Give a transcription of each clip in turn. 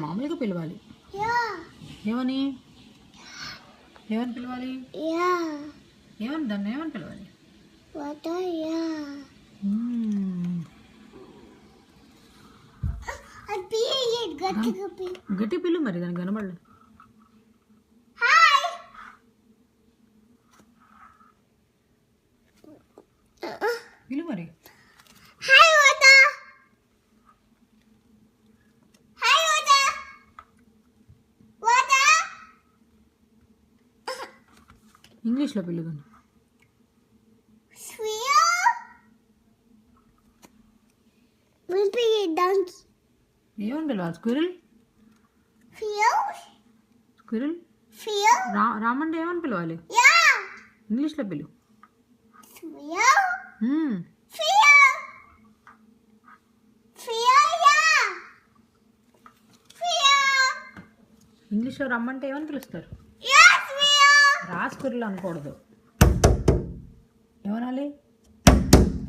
మామూలుగా పిలవాలి. ఏమని ఏమని పిలవాలి? ఏమని దాన్ని ఏమని పిలవాలి? గట్టి పిల్లు మరి, దానికి కనబడలేదు. పిలు మరి. ఇంగ్లీష్లో పిలుగును. ఏమని పిలవాలి? స్క్విరిల్. స్క్విరిల్. రామండి ఏమని పిలవాలి? ఇంగ్లీష్లో పిలు. ఇంగ్లీష్లో రమ్మంటే ఏమని పిలుస్తారు? స్క్విరిల్ అనకూడదు. ఏమనాలి?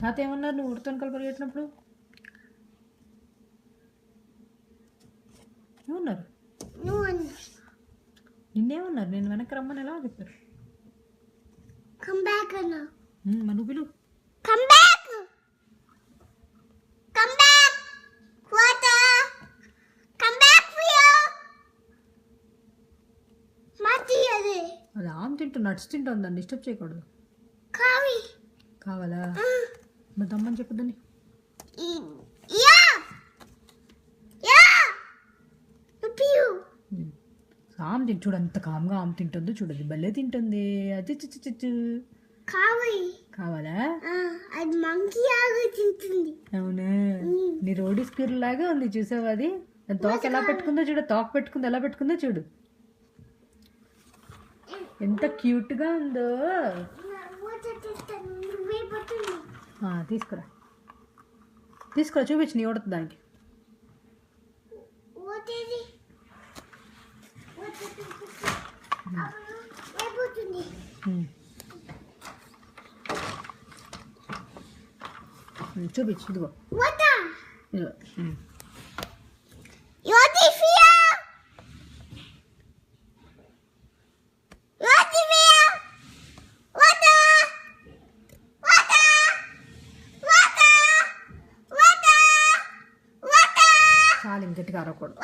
తాత ఏమన్నారు నువ్వు ఉడతను కలిపరిగెట్టినప్పుడు? ఏమన్నారు? నిన్నేమన్నారు? నేను వెనక్కి రమ్మని ఎలా చెప్పారు? నువ్వు పిలు. అది ఆమె నట్స్ తింటుంది, దాన్ని డిస్టర్బ్ చేయకూడదు. కావాలా? మరి దమ్మని చెప్పదని. ఆమె తింటు చూడు, అంత కామ్గా ఆమె తింటుందో చూడదు, భలే తింటుంది. అది చిచ్చు కావాలా? అవునా? నీ రోడీ స్క్విరిల్ లాగా ఉంది, చూసావా? అది తోక ఎలా పెట్టుకుందో చూడు, తోక పెట్టుకుందో ఎలా పెట్టుకుందో చూడు, ఎంత క్యూట్గా ఉందో. తీసుకురా తీసుకురా, చూపించు నీ ఉడత దానికి. చూపించు, ఇదిగో. చాలా గట్టిగా అరవకూడదు.